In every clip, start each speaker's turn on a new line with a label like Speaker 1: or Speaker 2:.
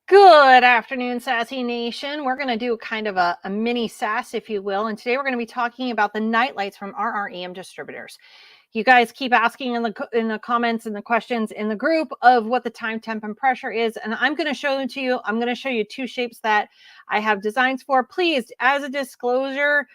Speaker 1: Good afternoon, Sassy Nation. We're going to do kind of a mini sass, if you will. And today we're going to be talking about the night lights from RREM Distributors. You guys keep asking in the comments and the questions in the group of what the time, temp, and pressure is. And I'm going to show them to you. I'm going to show you two shapes that I have designs for. Please, as a disclosure,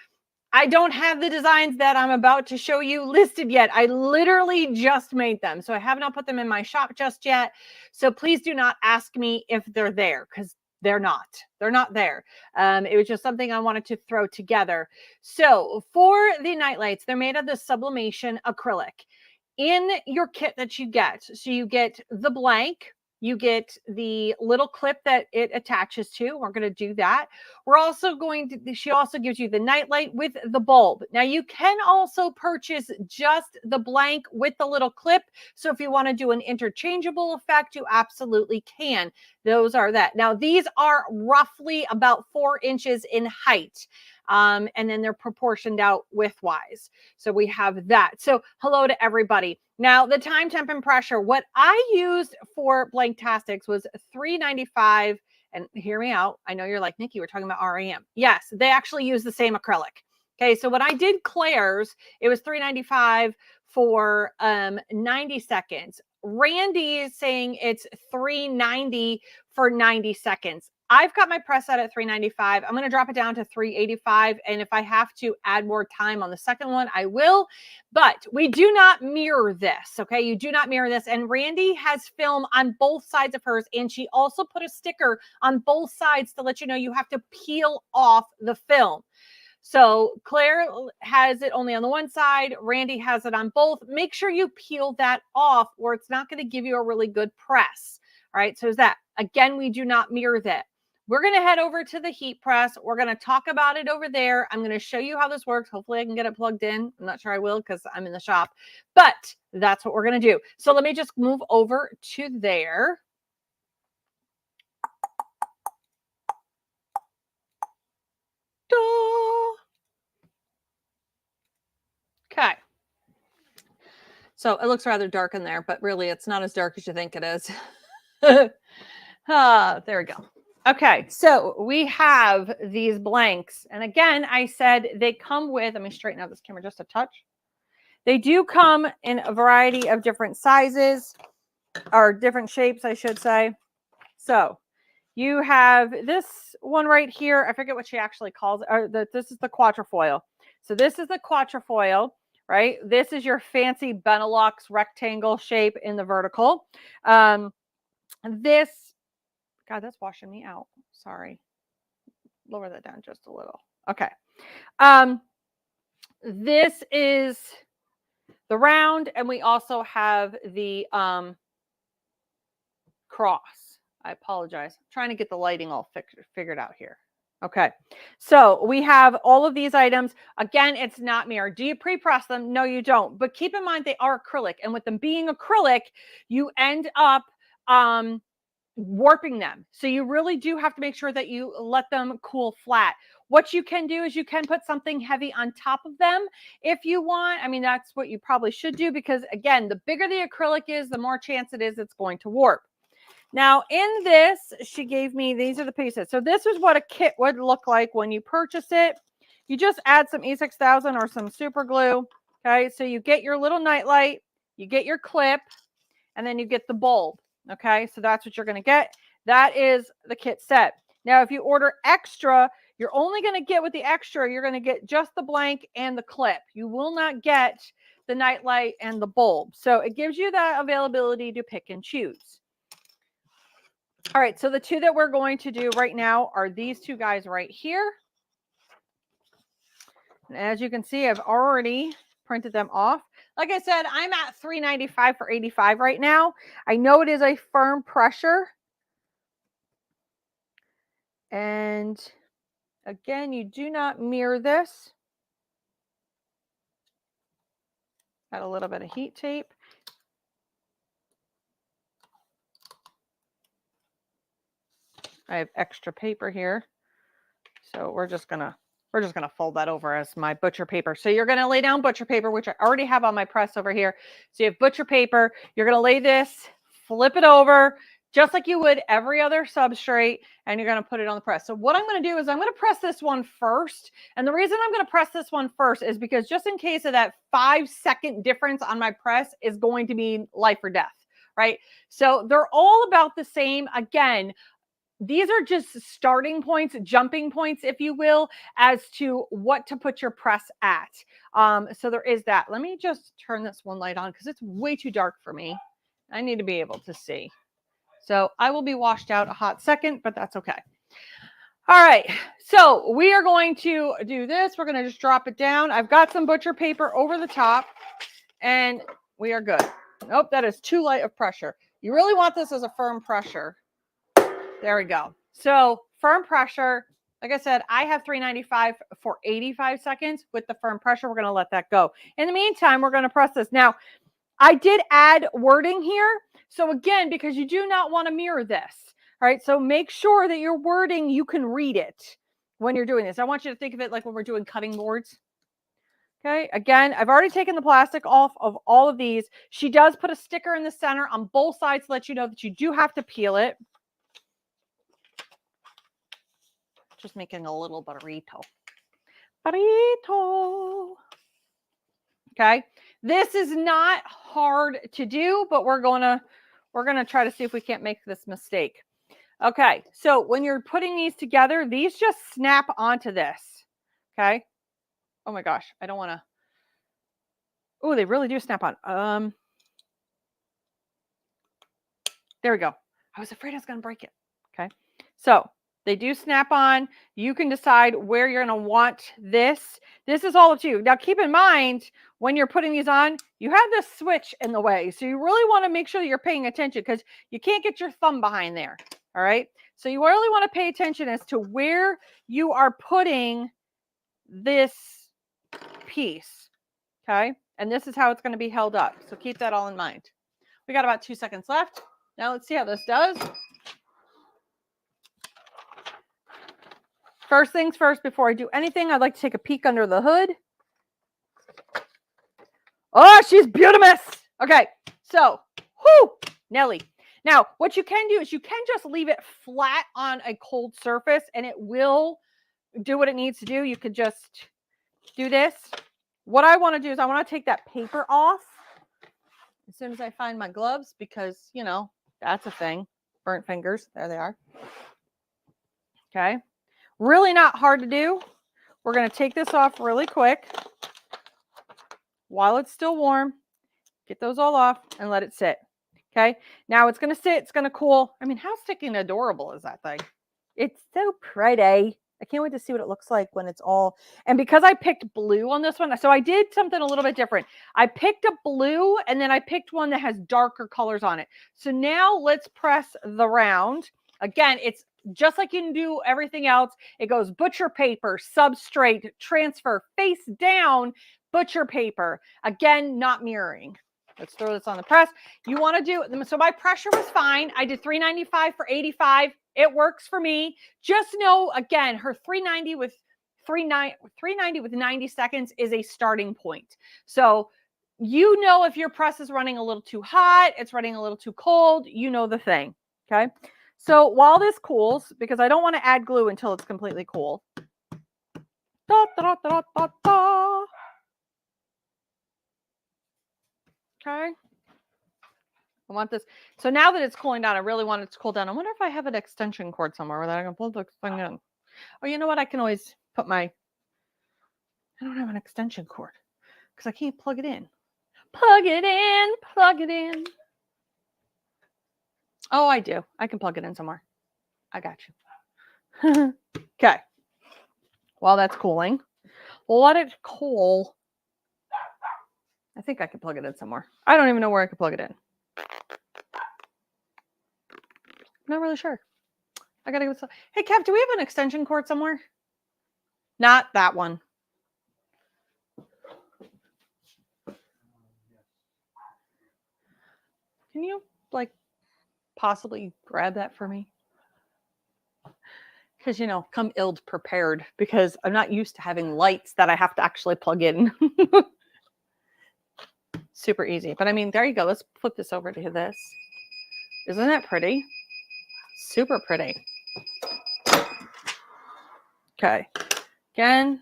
Speaker 1: I don't have the designs that I'm about to show you listed yet. I literally just made them. So I have not put them in my shop just yet. So please do not ask me if they're there, because they're not. They're not there. It was just something I wanted to throw together. So for the night lights, they're made of the Sublimation acrylic. In your kit that you get, so you get the blank, you get the little clip that it attaches to. We're going to do that. We're also going to, she also gives you the nightlight with the bulb. Now you can also purchase just the blank with the little clip. So if you want to do an interchangeable effect, you absolutely can. Those are that. Now these are roughly about 4 inches in height. And then they're proportioned out widthwise. So we have that. So hello to everybody. Now the time, temp, and pressure, what I used for Blanktastics was $3.95. And hear me out. I know you're like, Nikki, we're talking about REM. Yes, they actually use the same acrylic. Okay, so when I did Claire's, it was $3.95 for 90 seconds. Randy is saying it's $3.90 for 90 seconds. I've got my press set at $3.95. I'm going to drop it down to $3.85. And if I have to add more time on the second one, I will. But we do not mirror this. Okay. You do not mirror this. And Randy has film on both sides of hers. And she also put a sticker on both sides to let you know you have to peel off the film. So Claire has it only on the one side. Randy has it on both. Make sure you peel that off or it's not going to give you a really good press. All right. So is that, again, we do not mirror that. We're going to head over to the heat press. We're going to talk about it over there. I'm going to show you how this works. Hopefully I can get it plugged in. I'm not sure I will because I'm in the shop, but that's what we're going to do. So let me just move over to there. Okay. So it looks rather dark in there, but really it's not as dark as you think it is. There we go. Okay, so we have these blanks. And again, I said they come with, let me straighten out this camera just a touch. They do come in a variety of different sizes or different shapes, I should say. So you have this one right here. I forget what she actually calls it. This is the quatrefoil. So this is the quatrefoil, right? This is your fancy Benelux rectangle shape in the vertical. This, God, that's washing me out. Sorry. Lower that down just a little. Okay. This is the round, and we also have the cross. I apologize. I'm trying to get the lighting all figured out here. Okay. So we have all of these items. Again, it's not mirrored. Do you pre-press them? No, you don't. But keep in mind they are acrylic. And with them being acrylic, you end up warping them. So you really do have to make sure that you let them cool flat. What you can do is you can put something heavy on top of them if you want. I mean, that's what you probably should do because, again, the bigger the acrylic is, the more chance it is it's going to warp. Now, in this, she gave me, these are the pieces. So this is what a kit would look like when you purchase it. You just add some E6000 or some super glue. Okay, so you get your little nightlight, you get your clip, and then you get the bulb. Okay, so that's what you're going to get. That is the kit set. Now, if you order extra, you're only going to get with the extra, you're going to get just the blank and the clip. You will not get the nightlight and the bulb. So it gives you that availability to pick and choose. All right, so the two that we're going to do right now are these two guys right here. And as you can see, I've already printed them off. Like I said, I'm at $3.95 for 85 right now. I know it is a firm pressure. And again, you do not mirror this. Got a little bit of heat tape. I have extra paper here. So we're just gonna fold that over as my butcher paper. So you're gonna lay down butcher paper, which I already have on my press over here. So you have butcher paper. You're gonna lay this, flip it over, just like you would every other substrate, and you're going to put it on the press. So what I'm going to do is I'm going to press this one first. And the reason I'm going to press this one first is because just in case of that 5-second difference on my press is going to be life or death, right? So they're all about the same. Again, these are just starting points, jumping points, if you will, as to what to put your press at. So there is that. Let me just turn this one light on because it's way too dark for me. I need to be able to see. So I will be washed out a hot second, but that's okay. All right, so we are going to do this. We're going to just drop it down. I've got some butcher paper over the top, and we are good. Nope, that is too light of pressure. You really want this as a firm pressure. There we go. So firm pressure, like I said, I have 395 for 85 seconds with the firm pressure. We're going to let that go. In the meantime, we're going to press this. Now, I did add wording here. So again, because you do not want to mirror this, right? So make sure that your wording, you can read it when you're doing this. I want you to think of it like when we're doing cutting boards. Okay, again, I've already taken the plastic off of all of these. She does put a sticker in the center on both sides to let you know that you do have to peel it. Just making a little burrito. Burrito. Okay, this is not hard to do, but we're gonna try to see if we can't make this mistake. Okay, so when you're putting these together, these just snap onto this. Okay. Oh my gosh, I don't want to. Oh, they really do snap on. There we go. I was afraid I was gonna break it. Okay, so they do snap on. You can decide where you're going to want this. This is all up to you. Now, keep in mind, when you're putting these on, you have this switch in the way. So you really want to make sure that you're paying attention because you can't get your thumb behind there. All right. So you really want to pay attention as to where you are putting this piece. Okay. And this is how it's going to be held up. So keep that all in mind. We got about 2 seconds left. Now let's see how this does. First things first, before I do anything, I'd like to take a peek under the hood. Oh, she's beautiful. Okay, so, whoo, Nelly. Now, what you can do is you can just leave it flat on a cold surface and it will do what it needs to do. You could just do this. What I want to do is I want to take that paper off as soon as I find my gloves because, you know, that's a thing. Burnt fingers. There they are. Okay. Really not hard to do. We're going to take this off really quick while it's still warm. Get those all off and let it sit. Okay. Now it's going to sit. It's going to cool. I mean, how sticky and adorable is that thing? It's so pretty. I can't wait to see what it looks like when it's all. And because I picked blue on this one, so I did something a little bit different. I picked a blue and then I picked one that has darker colors on it. So now let's press the round. Again, it's just like you can do everything else. It goes butcher paper, substrate, transfer, face down, butcher paper. Again, not mirroring. Let's throw this on the press. You want to do, so my pressure was fine. I did 395 for 85. It works for me. Just know, again, her 390 with 90 seconds is a starting point. So you know if your press is running a little too hot, it's running a little too cold, you know the thing, okay? So while this cools, because I don't want to add glue until it's completely cool. Da, da, da, da, da. Okay. I want this. So now that it's cooling down, I really want it to cool down. I wonder if I have an extension cord somewhere where I can plug this thing in. Oh, you know what? I can always put my, I don't have an extension cord because I can't plug it in. Plug it in, plug it in. Oh, I do. I can plug it in somewhere. I got you. Okay. While that's cooling, we'll let it cool. I think I can plug it in somewhere. I don't even know where I can plug it in. I'm not really sure. I gotta go. Hey, Kev, do we have an extension cord somewhere? Not that one. Can you, like, possibly grab that for me? Because, you know, come ill prepared because I'm not used to having lights that I have to actually plug in. Super easy. But I mean, there you go. Let's flip this over to this. Isn't that pretty? super pretty. Okay. Again,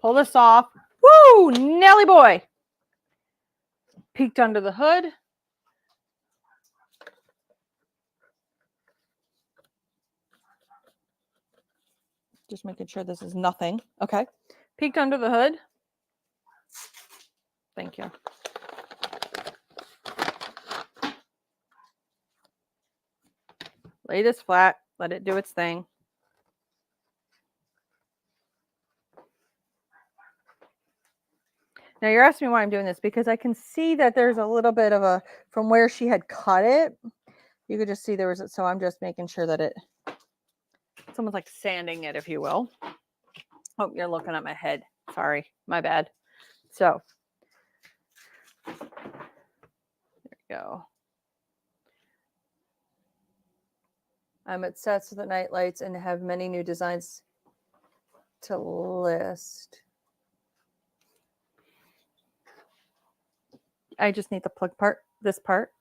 Speaker 1: pull this off. Woo! Nelly boy. Peeked under the hood. Just making sure this is nothing. Okay. Peeked under the hood. Thank you. Lay this flat. Let it do its thing. Now you're asking me why I'm doing this, because I can see that there's a little bit of a, from where she had cut it, you could just see there was, so I'm just making sure that it's almost like sanding it, if you will. Oh, you're looking at my head. Sorry, my bad. So there we go. I'm obsessed with the night lights and have many new designs to list. I just need the plug part, this part.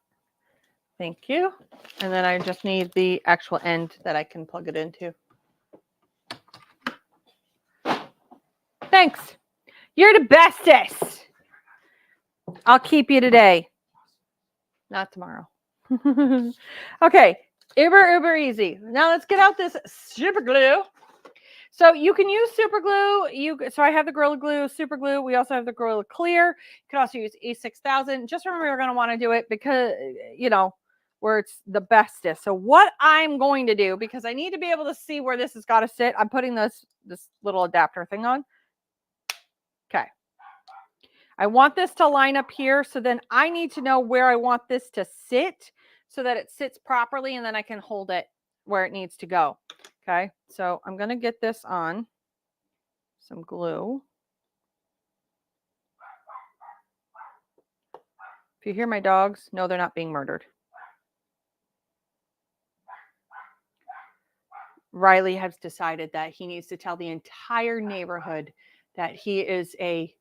Speaker 1: Thank you. And then I just need the actual end that I can plug it into. Thanks. You're the bestest. I'll keep you today. Not tomorrow. Okay. Uber easy. Now let's get out this super glue. So you can use super glue. So I have the Gorilla Glue super glue. We also have the Gorilla Clear. You can also use E6000. Just remember, you're going to want to do it because, you know, where it's the bestest. So what I'm going to do, because I need to be able to see where this has got to sit, I'm putting this little adapter thing on. Okay. I want this to line up here. So then I need to know where I want this to sit so that it sits properly, and then I can hold it where it needs to go. Okay. So I'm going to get this on some glue. If you hear my dogs, no, they're not being murdered. Riley has decided that he needs to tell the entire neighborhood that he is a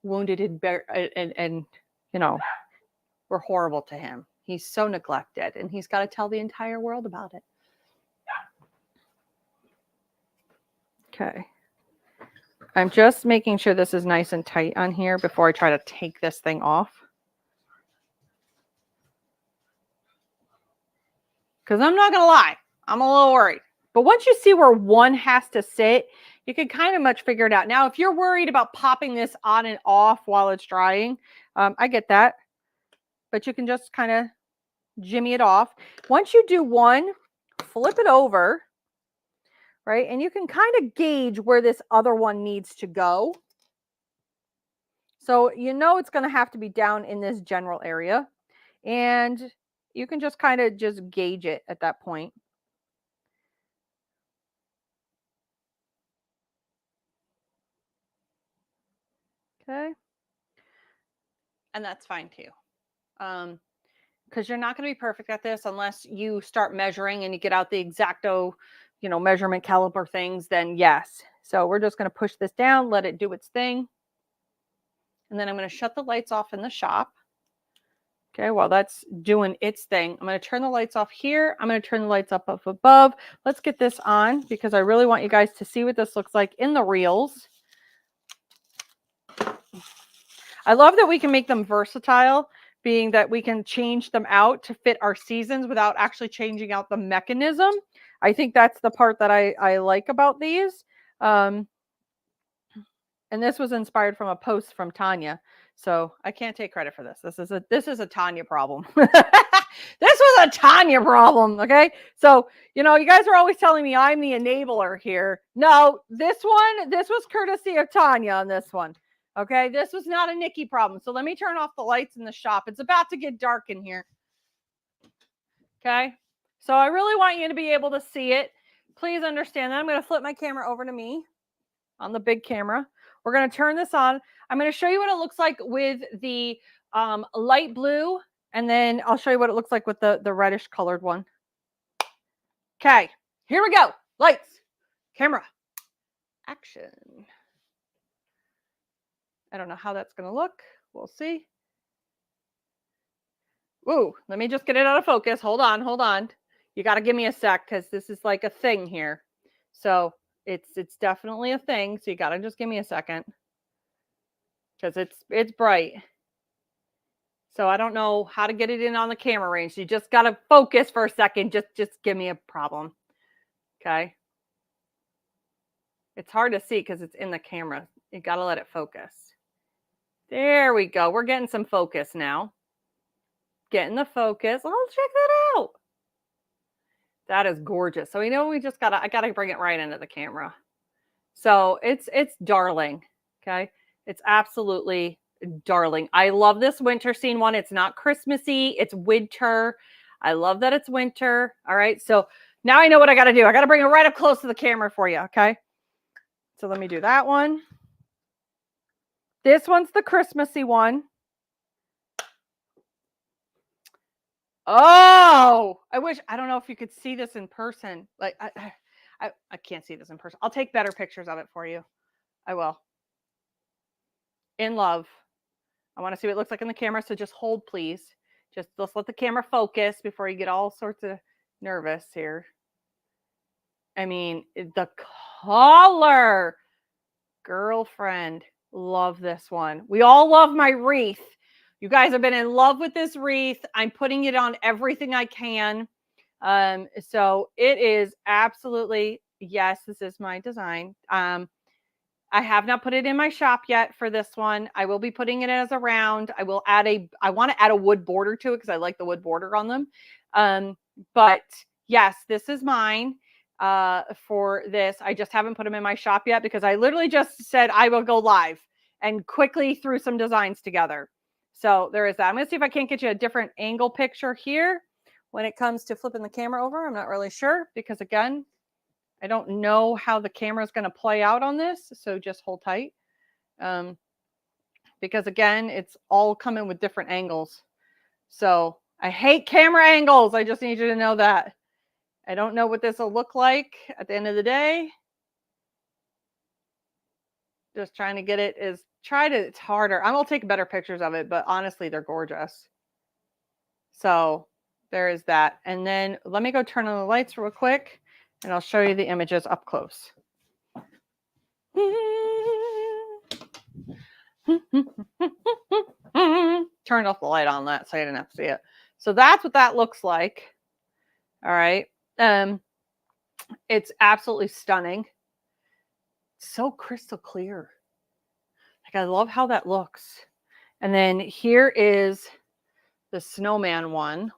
Speaker 1: wounded and you know, we're horrible to him. He's so neglected, and he's got to tell the entire world about it. Okay. I'm just making sure this is nice and tight on here before I try to take this thing off. Because I'm not going to lie, I'm a little worried. But once you see where one has to sit, you can kind of much figure it out. Now, if you're worried about popping this on and off while it's drying, I get that. But you can just kind of jimmy it off. Once you do one, flip it over, right? And you can kind of gauge where this other one needs to go. So you know it's going to have to be down in this general area. And you can just kind of just gauge it at that point. Okay. And that's fine too. Because you're not going to be perfect at this unless you start measuring and you get out the exacto, you know, measurement caliper things, then yes. So we're just going to push this down, let it do its thing. And then I'm going to shut the lights off in the shop. Okay, while that's doing its thing, I'm going to turn the lights off here. I'm going to turn the lights up above. Let's get this on because I really want you guys to see what this looks like in the reels. I love that we can make them versatile, being that we can change them out to fit our seasons without actually changing out the mechanism. I think that's the part that I like about these. And this was inspired from a post from Tanya. So I can't take credit for this. This is a Tanya problem. This was a Tanya problem. Okay. So, you know, you guys are always telling me I'm the enabler here. No, this was courtesy of Tanya on this one. Okay. This was not a Nikki problem. So let me turn off the lights in the shop. It's about to get dark in here. Okay. So I really want you to be able to see it. Please understand that. I'm going to flip my camera over to me on the big camera. We're going to turn this on. I'm going to show you what it looks like with the light blue, and then I'll show you what it looks like with the reddish colored one. Okay, here we go. Lights, camera, action. I don't know how that's going to look. We'll see. Ooh, let me just get it out of focus. Hold on, hold on. You got to give me a sec because this is like a thing here. So it's definitely a thing. So you got to just give me a second because it's bright. So I don't know how to get it in on the camera range. You just got to focus for a second. Just give me a problem. Okay. It's hard to see because it's in the camera. You got to let it focus. There we go. We're getting some focus now. Getting the focus. Oh, check that out. That is gorgeous. So we know I gotta bring it right into the camera. So it's darling. Okay. It's absolutely darling. I love this winter scene one. It's not Christmassy, it's winter. I love that it's winter. All right. So now I know what I gotta do. I gotta bring it right up close to the camera for you. Okay. So let me do that one. This one's the Christmassy one. Oh, I don't know if you could see this in person. Like I can't see this in person. I'll take better pictures of it for you. I will. In love. I want to see what it looks like in the camera. So just hold, please. Just let's let the camera focus before you get all sorts of nervous here. I mean, the color. Girlfriend. Love this one. We all love my wreath. You guys have been in love with this wreath. I'm putting it on everything I can. So it is absolutely, yes, this is my design. I have not put it in my shop yet for this one. I will be putting it as a round. I want to add a wood border to it because I like the wood border on them. But yes, this is mine for this. I just haven't put them in my shop yet because I literally just said I will go live and quickly threw some designs together. So there is that. I'm going to see if I can't get you a different angle picture here when it comes to flipping the camera over. I'm not really sure because, again, I don't know how the camera is going to play out on this. So just hold tight. Because, again, it's all coming with different angles. So I hate camera angles. I just need you to know that. I don't know what this will look like at the end of the day. Just trying to get it it's harder. I'm going to take better pictures of it, but honestly, they're gorgeous. So there is that. And then let me go turn on the lights real quick and I'll show you the images up close. Turned off the light on that so I didn't have to see it. So that's what that looks like. All right. It's absolutely stunning. So crystal clear. Like I love how that looks. And then here is the snowman one.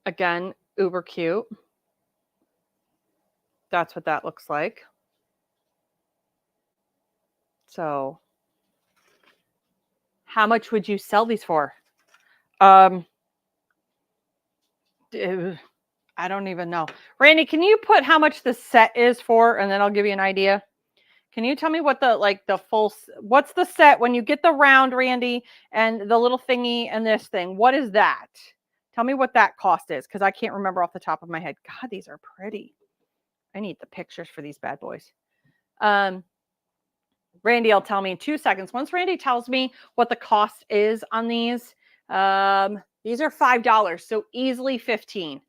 Speaker 1: Again, uber cute. That's what that looks like. So how much would you sell these for? I don't even know. Randy, can you put how much the set is for? And then I'll give you an idea. Can you tell me what what's the set when you get the round, Randy, and the little thingy and this thing? What is that? Tell me what that cost is because I can't remember off the top of my head. God, these are pretty. I need the pictures for these bad boys. Randy will tell me in 2 seconds. Once Randy tells me what the cost is on these are $5, so easily 15.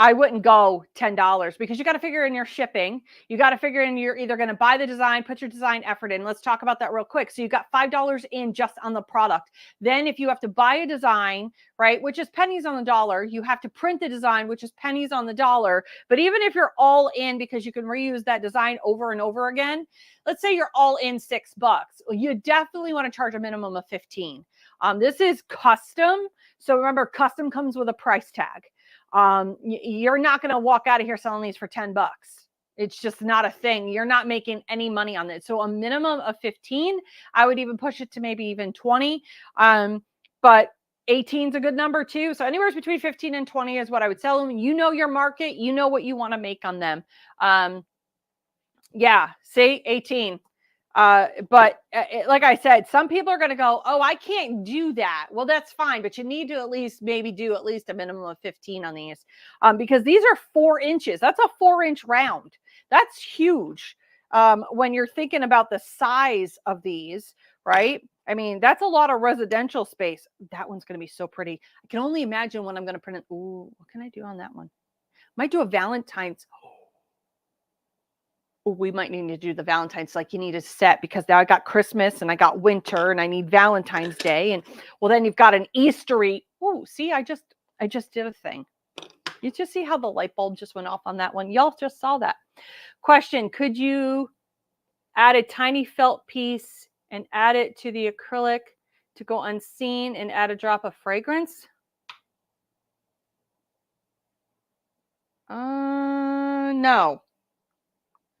Speaker 1: I wouldn't go $10 because you got to figure in your shipping. You got to figure in you're either going to buy the design, put your design effort in. Let's talk about that real quick. So you got $5 in just on the product. Then if you have to buy a design, right, which is pennies on the dollar, you have to print the design, which is pennies on the dollar. But even if you're all in because you can reuse that design over and over again, let's say you're all in $6. You definitely want to charge a minimum of 15. This is custom. So remember, custom comes with a price tag. You're not going to walk out of here selling these for $10. It's just not a thing. You're not making any money on it. So a minimum of 15, I would even push it to maybe even 20. But 18 is a good number too. So anywhere between 15 and 20 is what I would sell them. You know your market, you know what you want to make on them. Yeah, say 18. But like I said, some people are going to go, oh, I can't do that. Well, that's fine. But you need to at least do at least a minimum of 15 on these because these are 4 inches. That's a 4-inch round. That's huge when you're thinking about the size of these, right? I mean, that's a lot of residential space. That one's going to be so pretty. I can only imagine when I'm going to print it. Ooh, what can I do on that one? Might do a Valentine's. Ooh, we might need to do the Valentine's like you need a set, because now I got Christmas and I got winter and I need Valentine's Day. And well, then you've got an Eastery. Ooh, see, I just did a thing. You just see how the light bulb just went off on that one. Y'all just saw that. Question, could you add a tiny felt piece and add it to the acrylic to go unseen and add a drop of fragrance? No.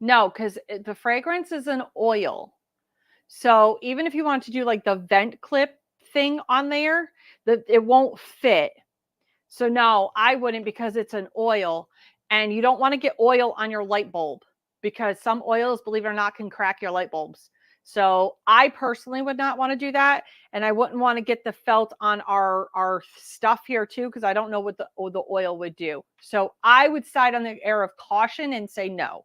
Speaker 1: No, because the fragrance is an oil. So even if you want to do like the vent clip thing on there, it won't fit. So no, I wouldn't, because it's an oil, and you don't want to get oil on your light bulb, because some oils, believe it or not, can crack your light bulbs. So I personally would not want to do that. And I wouldn't want to get the felt on our stuff here too, because I don't know what the oil would do. So I would side on the air of caution and say no.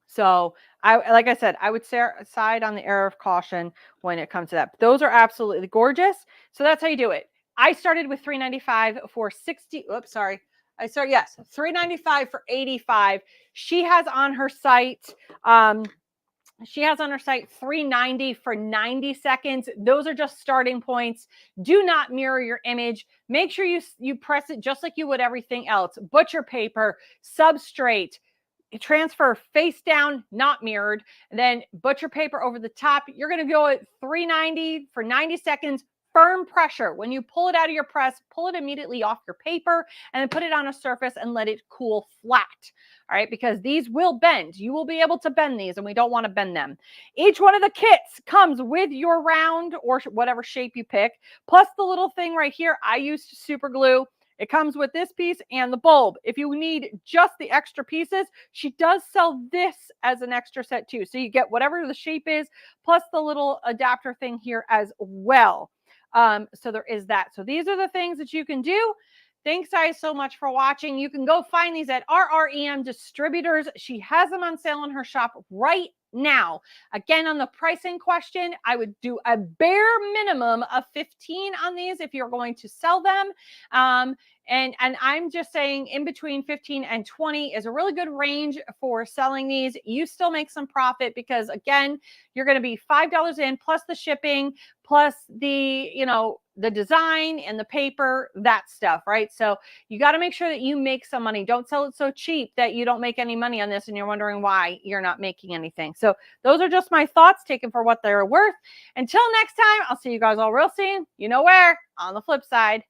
Speaker 1: So like I said, I would side on the air of caution when it comes to that. But those are absolutely gorgeous. So that's how you do it. I started with $395 for 60. Oops, sorry. Yes, $395 for 85. She has on her site, $390 for 90 seconds. Those are just starting points. Do not mirror your image. Make sure you press it just like you would everything else. Butcher paper, substrate, transfer face down, not mirrored, and then butcher paper over the top. You're going to go at $390 for 90 seconds. Firm pressure. When you pull it out of your press, pull it immediately off your paper and then put it on a surface and let it cool flat. All right, because these will bend. You will be able to bend these, and we don't want to bend them. Each one of the kits comes with your round or whatever shape you pick, plus the little thing right here. I used super glue. It comes with this piece and the bulb. If you need just the extra pieces, she does sell this as an extra set too. So you get whatever the shape is, plus the little adapter thing here as well. So there is that. So these are the things that you can do. Thanks guys so much for watching. You can go find these at RREM Distributors. She has them on sale in her shop right now. Again, on the pricing question, I would do a bare minimum of 15 on these if you're going to sell them. And I'm just saying in between 15 and 20 is a really good range for selling these. You still make some profit, because again, you're going to be $5 in plus the shipping, plus the, the design and the paper, that stuff, right? So you got to make sure that you make some money. Don't sell it so cheap that you don't make any money on this and you're wondering why you're not making anything. So those are just my thoughts, taken for what they're worth. Until next time, I'll see you guys all real soon. You know where? On the flip side.